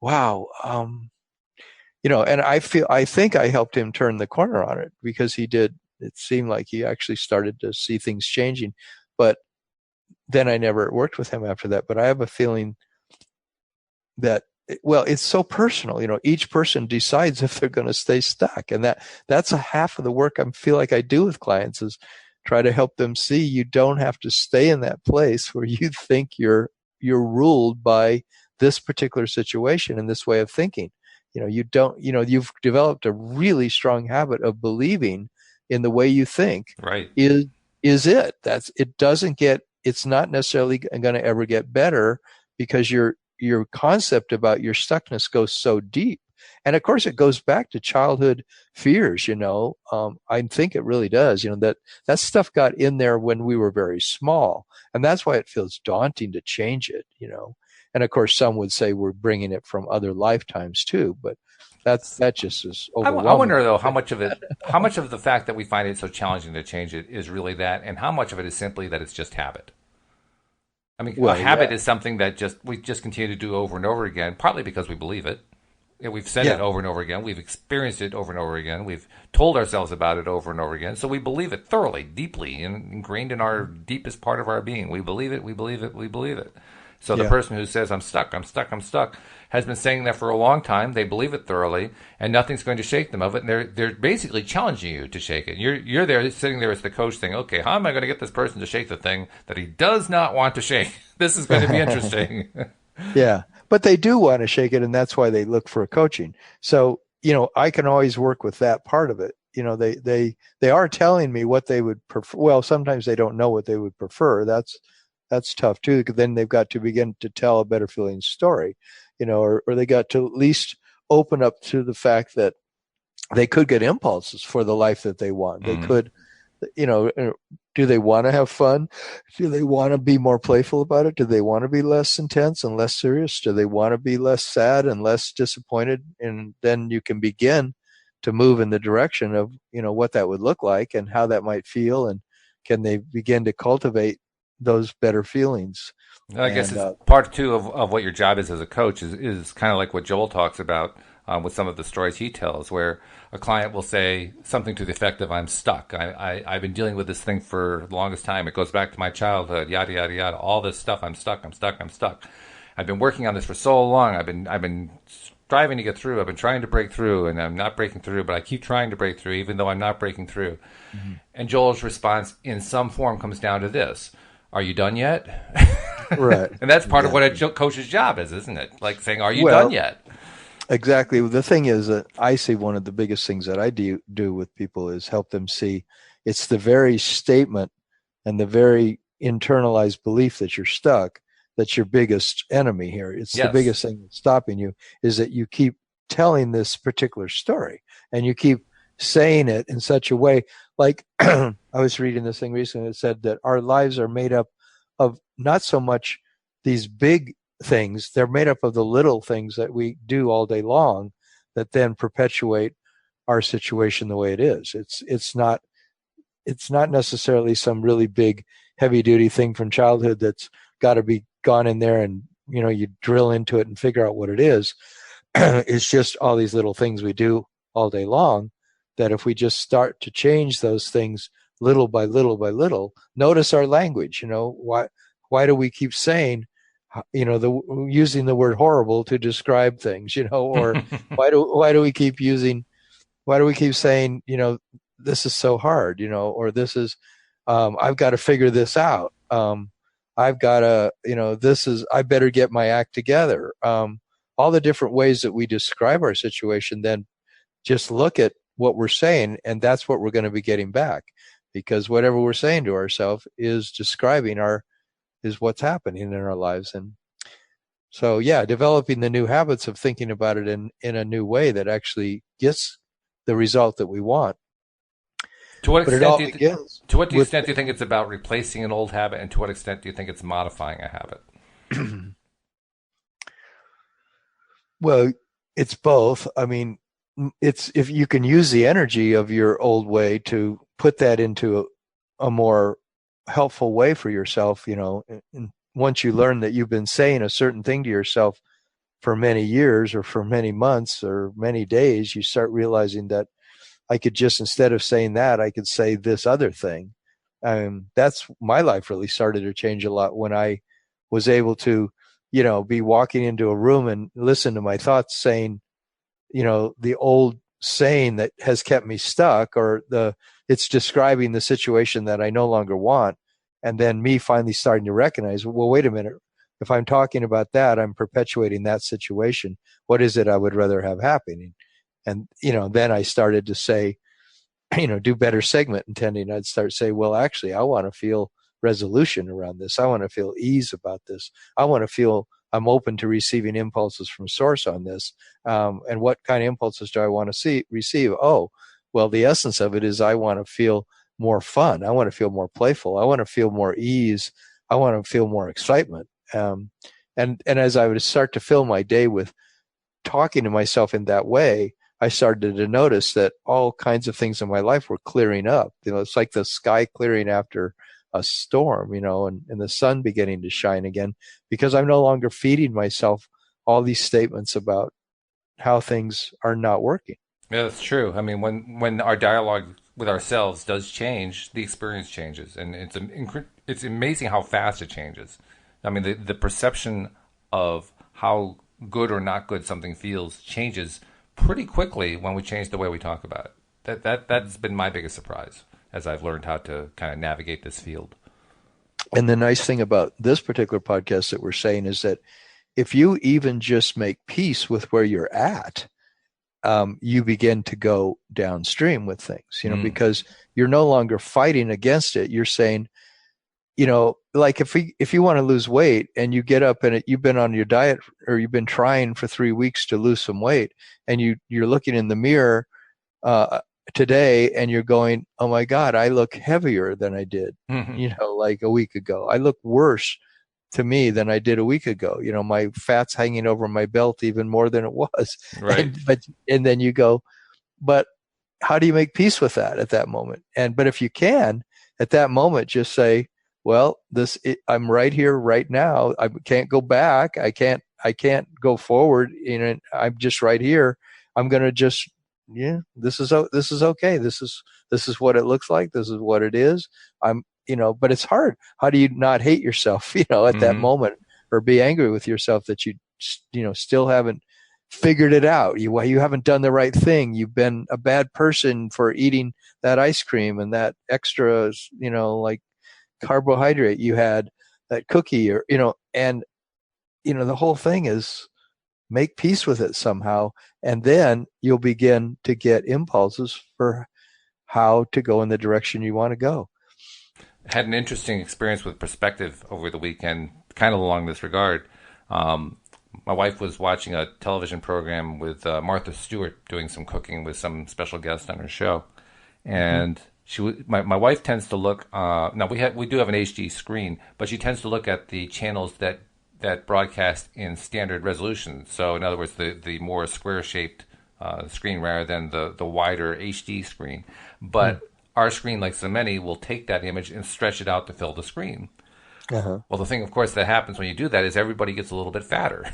wow, and I think I helped him turn the corner on it, because he did. It seemed like he actually started to see things changing. But then I never worked with him after that. But I have a feeling that, it's so personal. Each person decides if they're going to stay stuck. And that's a half of the work I feel like I do with clients, is try to help them see you don't have to stay in that place where you think you're ruled by this particular situation and this way of thinking. You've developed a really strong habit of believing in the way you think. Right. Is it. It's not necessarily going to ever get better, because your concept about your stuckness goes so deep. And of course it goes back to childhood fears, I think it really does, that stuff got in there when we were very small, and that's why it feels daunting to change it, And of course some would say we're bringing it from other lifetimes too, but that just is overwhelming. I wonder though how much of the fact that we find it so challenging to change it is really that, and how much of it is simply that it's just habit. I mean, a Well, habit yeah. is something that we just continue to do over and over again, partly because we believe it. We've said it Yeah. over and over again. We've experienced it over and over again. We've told ourselves about it over and over again. So we believe it thoroughly, deeply, and ingrained in our deepest part of our being. We believe it. We believe it. We believe it. So the Yeah. person who says, I'm stuck, I'm stuck, I'm stuck, has been saying that for a long time. They believe it thoroughly, and nothing's going to shake them of it. And they're basically challenging you to shake it. You're there sitting there as the coach saying, okay, how am I going to get this person to shake the thing that he does not want to shake? This is going to be interesting. Yeah. But they do want to shake it, and that's why they look for a coaching. So, I can always work with that part of it. They are telling me what they would prefer. Well, sometimes they don't know what they would prefer. That's tough too, because then they've got to begin to tell a better feeling story, or they got to at least open up to the fact that they could get impulses for the life that they want. They could, do they want to have fun? Do they want to be more playful about it? Do they want to be less intense and less serious? Do they want to be less sad and less disappointed? And then you can begin to move in the direction of, what that would look like and how that might feel. And can they begin to cultivate those better feelings? I guess it's part two of what your job is as a coach is kind of like what Joel talks about with some of the stories he tells, where a client will say something to the effect of, I'm stuck. I've been dealing with this thing for the longest time. It goes back to my childhood, yada, yada, yada, all this stuff. I'm stuck, I'm stuck, I'm stuck. I've been working on this for so long. I've been striving to get through. I've been trying to break through, and I'm not breaking through, but I keep trying to break through, even though I'm not breaking through. Mm-hmm. And Joel's response in some form comes down to this. Are you done yet? Right. And that's part of what a coach's job is, isn't it? Like saying, are you done yet? Exactly. The thing is that I see one of the biggest things that I do with people is help them see it's the very statement and the very internalized belief that you're stuck that's your biggest enemy here. It's the biggest thing that's stopping you is that you keep telling this particular story and you keep saying it in such a way. Like I was reading this thing recently that said that our lives are made up of not so much these big things, they're made up of the little things that we do all day long that then perpetuate our situation the way it is. It's not necessarily some really big heavy duty thing from childhood that's got to be gone in there and you drill into it and figure out what it is. It's just all these little things we do all day long that if we just start to change those things little by little by little, notice our language. Why do we keep saying using the word horrible to describe things, or why do we keep saying, this is so hard, or this is, I've got to figure this out. I've got to, I better get my act together. All the different ways that we describe our situation, then just look at what we're saying, and that's what we're going to be getting back, because whatever we're saying to ourselves is describing is what's happening in our lives. And so, yeah, developing the new habits of thinking about it in a new way that actually gets the result that we want. To what extent do you think it's about replacing an old habit, and to what extent do you think it's modifying a habit? Well, it's both. I mean, it's if you can use the energy of your old way to put that into a more helpful way for yourself, and once you learn that you've been saying a certain thing to yourself for many years or for many months or many days, you start realizing that I could just, instead of saying that, I could say this other thing. That's my life really started to change a lot when I was able to, be walking into a room and listen to my thoughts saying, the old saying that has kept me stuck, or it's describing the situation that I no longer want. And then me finally starting to recognize, well, wait a minute. If I'm talking about that, I'm perpetuating that situation. What is it I would rather have happening? And, then I started to say, do better segment intending. I'd start say, well, actually, I want to feel resolution around this. I want to feel ease about this. I want to feel I'm open to receiving impulses from source on this. And what kind of impulses do I want to receive? Oh, well, the essence of it is I want to feel more fun. I want to feel more playful. I want to feel more ease. I want to feel more excitement. And as I would start to fill my day with talking to myself in that way, I started to notice that all kinds of things in my life were clearing up. It's like the sky clearing after a storm, and the sun beginning to shine again, because I'm no longer feeding myself all these statements about how things are not working. Yeah, that's true. I mean, when our dialogue with ourselves does change, the experience changes, and it's amazing how fast it changes. I mean, the perception of how good or not good something feels changes pretty quickly when we change the way we talk about it. That's been my biggest surprise as I've learned how to kind of navigate this field. And the nice thing about this particular podcast that we're saying is that if you even just make peace with where you're at, you begin to go downstream with things, because you're no longer fighting against it. You're saying, like if you want to lose weight and you get up and you've been on your diet or you've been trying for 3 weeks to lose some weight, and you're looking in the mirror today and you're going, oh my God, I look heavier than I did, like a week ago. I look worse to me than I did a week ago. My fat's hanging over my belt even more than it was. Right. And then you go, but how do you make peace with that at that moment? But if you can, at that moment, just say, well, I'm right here right now. I can't go back. I can't go forward. I'm just right here. I'm going to just, this is okay. This is what it looks like. This is what it is. But it's hard. How do you not hate yourself, at that moment, or be angry with yourself that you still haven't figured it out? You haven't done the right thing. You've been a bad person for eating that ice cream and that extra, like carbohydrate you had, that cookie, or, and, the whole thing is make peace with it somehow. And then you'll begin to get impulses for how to go in the direction you want to go. Had an interesting experience with perspective over the weekend, kind of along this regard. My wife was watching a television program with Martha Stewart doing some cooking with some special guest on her show, and my wife tends to look. Now we do have an HD screen, but she tends to look at the channels that broadcast in standard resolution. So in other words, the more square shaped screen rather than the wider HD screen, but our screen, like so many, will take that image and stretch it out to fill the screen. Well, the thing, of course, that happens when you do that is everybody gets a little bit fatter.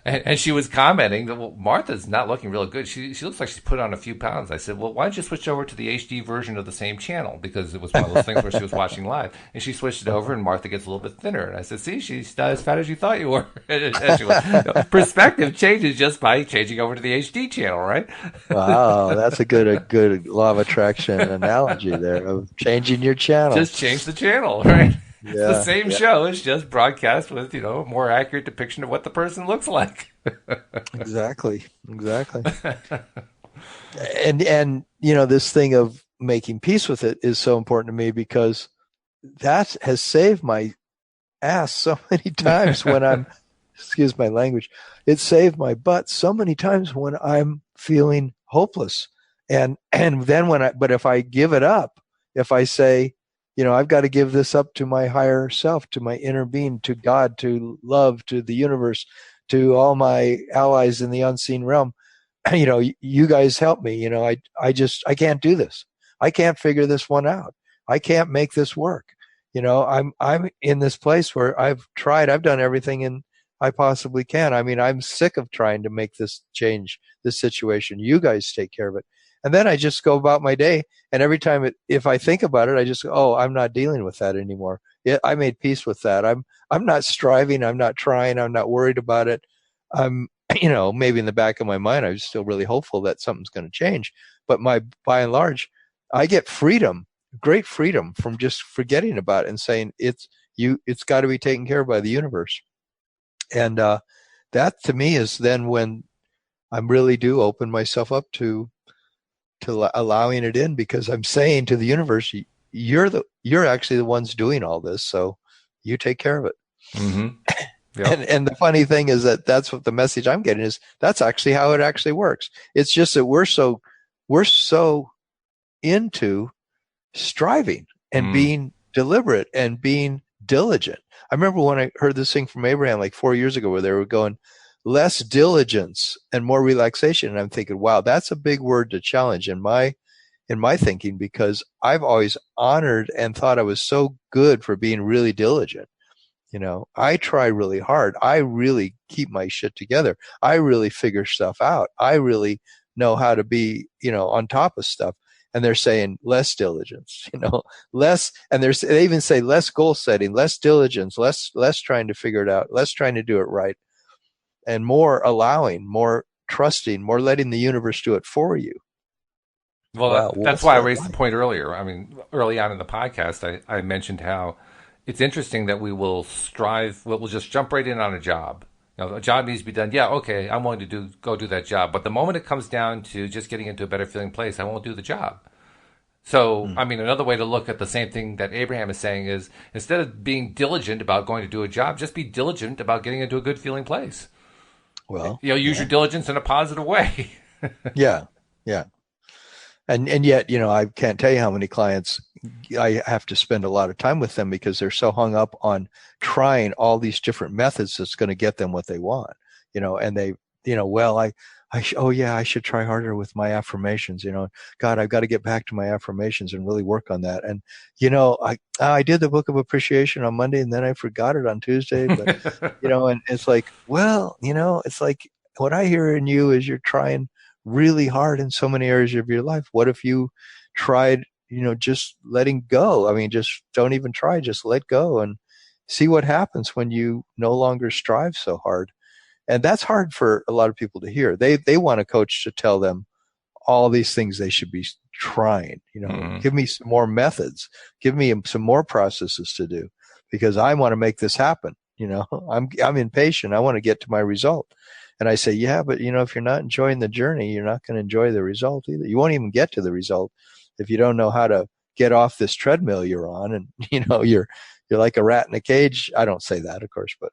and she was commenting that, well, Martha's not looking real good. She looks like she's put on a few pounds. I said, well, why don't you switch over to the HD version of the same channel? Because it was one of those things where she was watching live. And she switched it over, and Martha gets a little bit thinner. And I said, see, she's not as fat as you thought you were. And she went, perspective changes just by changing over to the HD channel, right? Wow, that's a good law of attraction analogy there of changing your channel. Just change the channel, right? Yeah, it's the same show. It's just broadcast with, a more accurate depiction of what the person looks like. Exactly. And this thing of making peace with it is so important to me, because that has saved my ass so many times when I'm, excuse my language, it saved my butt so many times when I'm feeling hopeless. And then but if I give it up, if I say, I've got to give this up to my higher self, to my inner being, to God, to love, to the universe, to all my allies in the unseen realm. You guys help me. I can't do this. I can't figure this one out. I can't make this work. I'm in this place where I've done everything I possibly can. I mean, I'm sick of trying to make this change, this situation. You guys take care of it. And then I just go about my day. And every time if I think about it, I just go, oh, I'm not dealing with that anymore. Yeah, I made peace with that. I'm not striving. I'm not trying. I'm not worried about it. I'm, maybe in the back of my mind, I'm still really hopeful that something's going to change. But by and large, I get freedom, great freedom from just forgetting about it and saying it's got to be taken care of by the universe. And that to me is then when I really do open myself up to allowing it in, because I'm saying to the universe, you're actually the ones doing all this, so you take care of it. Mm-hmm. Yep. And the funny thing is that's what the message I'm getting is that's actually how it actually works. It's just that we're so into striving and being deliberate and being diligent. I remember when I heard this thing from Abraham like 4 years ago where they were going, less diligence and more relaxation. And I'm thinking, wow, that's a big word to challenge in my in my thinking, because I've always honored and thought I was so good for being really diligent. I try really hard. I really keep my shit together. I really figure stuff out. I really know how to be, on top of stuff. And they're saying less diligence, less, and they even say less goal setting, less diligence, less trying to figure it out, less trying to do it right, and more allowing, more trusting, more letting the universe do it for you. Well, wow, that's why I raised the point earlier. I mean, early on in the podcast, I mentioned how it's interesting that we will strive, we'll just jump right in on a job. A job needs to be done. Yeah, okay, I'm willing to go do that job. But the moment it comes down to just getting into a better feeling place, I won't do the job. So, I mean, another way to look at the same thing that Abraham is saying is, instead of being diligent about going to do a job, just be diligent about getting into a good feeling place. Well, use your diligence in a positive way. Yeah. And yet, I can't tell you how many clients I have to spend a lot of time with them because they're so hung up on trying all these different methods that's going to get them what they want, and they, I should try harder with my affirmations, God, I've got to get back to my affirmations and really work on that. And, I did the book of appreciation on Monday and then I forgot it on Tuesday, but, and it's like, well, it's like what I hear in you is you're trying really hard in so many areas of your life. What if you tried, just letting go? I mean, just don't even try, just let go and see what happens when you no longer strive so hard. And that's hard for a lot of people to hear. They want a coach to tell them all these things they should be trying, give me some more methods, give me some more processes to do because I want to make this happen. I'm impatient. I want to get to my result. And I say, yeah, but if you're not enjoying the journey, you're not going to enjoy the result either. You won't even get to the result if you don't know how to get off this treadmill you're on. And, you're like a rat in a cage. I don't say that, of course, but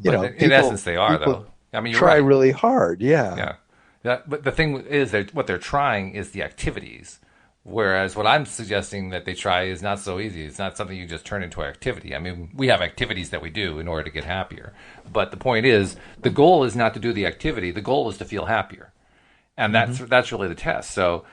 in essence, they are, though. I mean, try really hard. Yeah. But the thing is that what they're trying is the activities. Whereas what I'm suggesting that they try is not so easy. It's not something you just turn into an activity. I mean, we have activities that we do in order to get happier. But the point is, the goal is not to do the activity. The goal is to feel happier. And that's really the test. So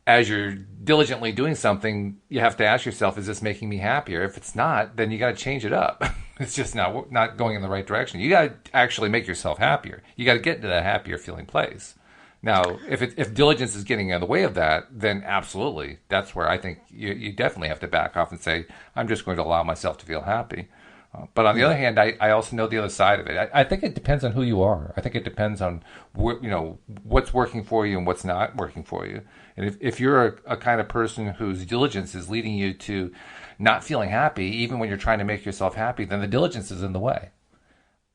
as you're diligently doing something, you have to ask yourself, is this making me happier? If it's not, then you got to change it up. It's just not going in the right direction. You got to actually make yourself happier. You got to get into that happier feeling place. Now, if diligence is getting in the way of that, then absolutely, that's where I think you definitely have to back off and say, I'm just going to allow myself to feel happy. But on the other hand, I also know the other side of it. I think it depends on who you are. I think it depends on what's working for you and what's not working for you. And if you're a kind of person whose diligence is leading you to not feeling happy, even when you're trying to make yourself happy, then the diligence is in the way.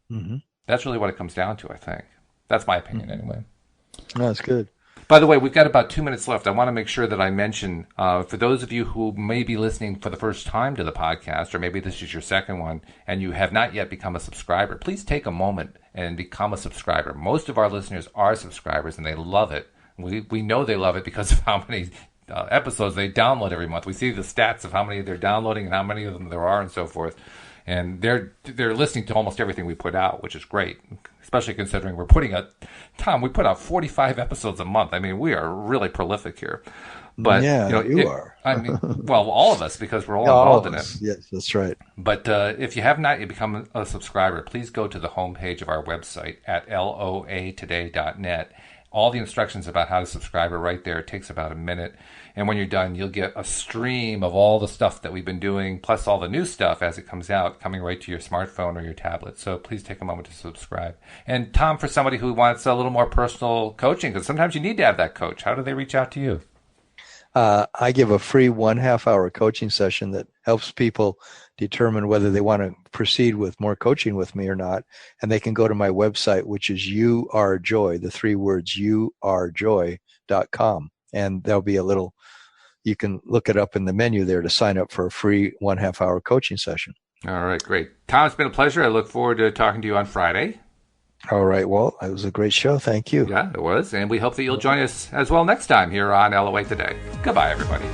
Mm-hmm. That's really what it comes down to, I think. That's my opinion, anyway. No, that's good. By the way, we've got about 2 minutes left. I want to make sure that I mention, for those of you who may be listening for the first time to the podcast, or maybe this is your second one, and you have not yet become a subscriber, please take a moment and become a subscriber. Most of our listeners are subscribers, and they love it. We know they love it because of how many episodes they download every month. We see the stats of how many they're downloading and how many of them there are and so forth. And they're listening to almost everything we put out, which is great, especially considering we put out 45 episodes a month. I mean, we are really prolific here. But yeah, you are. I mean, well, all of us, because we're all involved in it. Yes, that's right. But if you have not yet become a subscriber, please go to the homepage of our website at loatoday.net. All the instructions about how to subscribe are right there. It takes about a minute. And when you're done, you'll get a stream of all the stuff that we've been doing, plus all the new stuff as it comes out, coming right to your smartphone or your tablet. So please take a moment to subscribe. And Tom, for somebody who wants a little more personal coaching, because sometimes you need to have that coach, how do they reach out to you? I give a free 1.5 hour coaching session that helps people determine whether they want to proceed with more coaching with me or not. And they can go to my website, which is youarejoy, the 3 words, youarejoy.com. And there'll be you can look it up in the menu there to sign up for a free 1.5 hour coaching session. All right, great. Tom, it's been a pleasure. I look forward to talking to you on Friday. All right, Walt. It was a great show. Thank you. Yeah, it was. And we hope that you'll join us as well next time here on LOA Today. Goodbye, everybody.